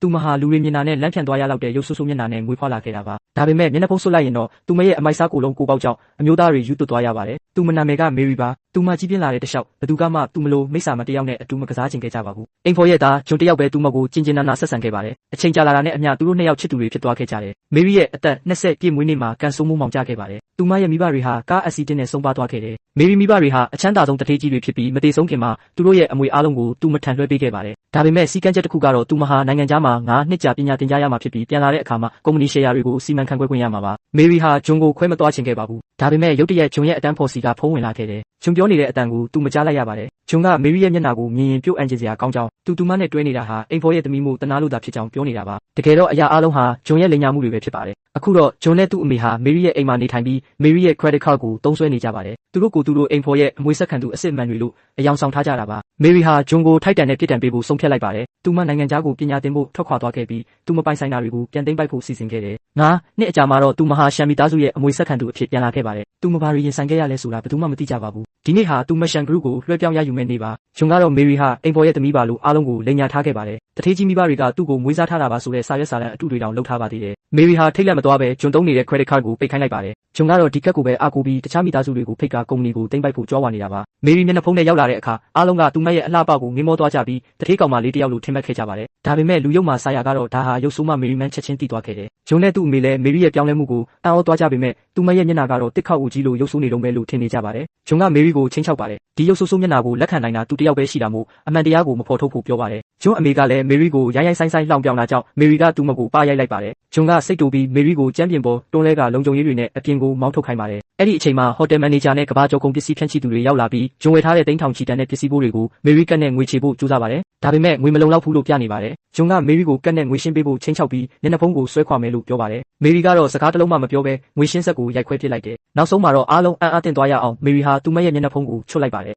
သူမဟာလူတွေမြင်တာနဲ့လန့်ဖြန့်သွားရလောက်တဲ့ရုပ်ဆိုးဆိုးမျက်နှာနဲ့ငွေဖွာလာခဲ့တာပါဒါပေမဲ့မျက်နှာဖုံးဆွတ်လိုက်ရင်တော့သူမရဲ့အမိုက်စားကိုလုံးကိုပေါက်ကြောင့်အမျိုးသားတွေယူသွတ်သွားရပါတယ်သူမနာမည်ကမေရီပါသူမကြီးပြင်းလာတဲ့တခြားဘသူကမှသူမလို့မိစ္ဆာမတယောက်နဲ့အတူမကစားချင်ခဲ့ကြပါဘူးအိမ်ဖော်ရဲ့သားဂျွန်တယောက်ပဲသူမကိုကျင်ကျင်နာနာဆက်ဆံခဲ့ပါတယ်အချိန်ကြာလာတာနဲ့အမျှသူတို့နှစ်ယောက်ချစ်သူတွေဖြစ်သွားခဲ့ကြတယ်မေရီရဲ့အသက်20ပြည့်မွေးနေ့မှာကန်ဆိုးမှုမောင်ကျခဲ့ပါတယ်သူမရဲ့မိဘတွေဟာကားအက်ဆီဒင့်နဲ့ဆုံးပါသွားခဲ့တယ်မေရီမိဘတွေဟာအချမ်းသာဆုံးတထေးကြီးတွေဖြစ်ပြီးမတည်ဆုံးခင်မှာသူတို့ရဲ့အမွေအားလုံးကိုသူမထန်လွှဲပေးခဲ့ပါတယ်ဒါပေမဲ့စီကံချက်တစ်ခုကတော့သူမဟာနိုင်ငံခြားမှာ9နှစ်ကြာပညာသင်ကြားရမှာဖြစ်ပြီးပြန်လာတဲ့အခါမှာကုမ္ပဏီရှယ်ယာတွေကိုစီမံခန့်ခွဲခွင့်ရမှာပါမေရီဟာဂျွန်ကိုခွဲမသွားချင်ခဲ့ပါဘူးဒါပေမဲ့ရုတ်တရက်ဂျွန်ရဲ့အတန်းဖော်စီကဖုံးဝင်လာခဲ့တယ်ဂျွန်ပြောနေတဲ့အတန်ကိုသူမကြားလိုက်ရပါတယ်ဂျွန်ကမေရီရဲ့မျက်နှာကိုမြင်ရင်ပြုတ်အံ့ကျစရာကောင်းကြောင်းသူမနဲ့တွဲနေတာဟာအိမ်ဖော်ရဲ့သမီးမို့တနာလို့သာဖြစ်ကြောင်းပြောနေတာပါတကယ်တော့အရာအလုံးဟာဂျွန်ရဲ့လိမ်ညာမှုတွေပဲဖြစ်ပါတယ်အခုတော့ဂျွန်နဲ့သူ့အမေဟာမေရီရဲ့အိမ်မှာနေထိုင်ပြီးမေရီရဲ့ credit card ကိုသုံးစွဲနေကြပါတယ်သူတို့အိမ်ဖော်ရဲ့အမွေဆက်ခံသူအစ်စ်မှန်တွေလို့အယောင်ဆောင်ထားကြတာပါမေရီဟာဂျွန်ကိုထိုက်တန်တဲ့ပြစ်ဒဏ်ပေးဖို့ဆုံးဖြတ်လိုက်ပါတယ်သူမနိုင်ငံခြားကိုပညာသင်ဖို့ထွက်ခွာသွားခဲ့ပြီးသူမပိုင်ဆိုင်တာတွေကိုပြန်သိမ်းပိုက်ဖို့စီစဉ်ခဲ့တယ်နှစ်အကြာမှာတော့သူမဟာရှမ်မီသားစုရဲ့အမွေဆက်ခံသူအဖြစ်ပြန်လာခဲ့ပါတယ်သူမဘာတွေရင်ဆိုင်ခဲ့ရလဲဆိုတာဘယ်သူမှမသိကြပါဘူးဒီနေ့ဟာသူမရှန်ဂရုကိုလွှဲပြောင်းရယူမဲ့နေ့ပါဂျွန်ကတော့မေရီဟာအိမ်ဖော်ရဲ့သမီးပါလို့အားလုံးကိုလိမ်ညာထားခဲ့ပါတယ်တထေးကြီးမိဘတွေကသူ့ကိုမွေးစားထားတာပါဆိုတဲ့စာရွက်စာတမ်းအတုတွေတောင်လုပ်ထားပါသေးတယ်မေရီဟာထိတ်လန့်မသွားပဲဂျွန်သုံးနေတဲ့ credit card ကိုပိတ်ခိုင်းလိုက်ပါတယ်ဂျွန်ကတော့ဒီကက်ကိုပဲအားကိုးပြီးတခြားမိသားစုတွေကိုဖိတ်ကာကုမ္ပဏီကိုသိမ်းပိုက်ဖို့ကြွားဝါနေတာပါမေရီမျက်နှာဖုံးနဲ့ရောက်လာတဲ့အခါအားလုံးကသူမရဲ့အလှပကိုငေးမောသွားကြပြီးတထေးကောင်မလေးတယောက်လိုထင်မှတ်ခဲ့ကြပါတယ်ဒါပေမဲ့လူယုံမှာဆာယာကတော့ဒါဟာရုပ်ဆိုးမှမေရီမန်ချက်ချင်းသိသွားခဲ့တယ်ဂျွန်နဲ့သူ့အမေလည်းမေရီရဲ့ပြောင်းလဲမှုကိုအံ့ဩသွားကြပေမဲ့သူမရဲ့မျက်နှာကတော့တစ်ခေါက်ဦးကြီးလိုရုပ်ဆိုးနေတုန်းပဲလို့ထင်နေကြပါတယ်ဂျွန်ကမေရီကိုချင်းချောက်ပါတယ်ဒီရုပ်ဆိုးဆိုးမျက်နှာကိုလက်ခံနိုင်တာသူတယောက်ပဲရှိတာမို့အမှန်တရားကိုမဖော်ထုတ်ဖို့ပြောပါတယ်ဂျွန်အမေကလည်းမေရီကိုရိုင်းဆိုင်လှောင်ပြောင်တာကြောင့်မေရီကသူ့မကိုပါရိုက်လိုက်ပါတယ်ဂျွန်ကစိတ်တူပြီးမေရီကိုကြမ်းပြင်ပေါ်တွန်းလဲကလုံခြုံရေးတွေနဲ့အပြင်ကိုမောင်းထုတ်ခိုင်းပါတယ်အဲ့ဒီအချိန်မှာဟိုတယ်မန်နေဂျာနဲ့ကဘာကျော်ကုန်ပစ္စည်းဖြန့်ချိသူတွေရောက်လာပြီးဂျွန်ဝယ်ထားတဲ့သိန်းထောင်ချီတန်တဲ့ပစ္စည်းပိုးတွေကိုမေရီကတ်နဲ့ငွေချေဖို့ကြိုးစားပါတယ်ဒါပေမဲ့ငွေမလုံလောက်ဘူးလို့ပြနေပါတယ်ဂျွန်ကမေရီကိုကတ်နဲ့ငွေရှင်းပေးဖို့ချင်းချောက်ပြီးမျက်နှာဖုံးကိုဆွဲခွာမယ်လို့ပြောပါတယ်မေရီကတော့စကားတစ်လုံးမှမပြောဘဲငွေရှင်းဆက်ကိုရိုက်ခွဲပစ်လိုက်တယ်နောက်ဆုံးမှာတော့အားလုံးအံ့အားသင့်သွားရအောင်မေရီဟာသူမရဲ့မျက်နှာဖုံးကိုချွတ်လိုက်ပါတယ်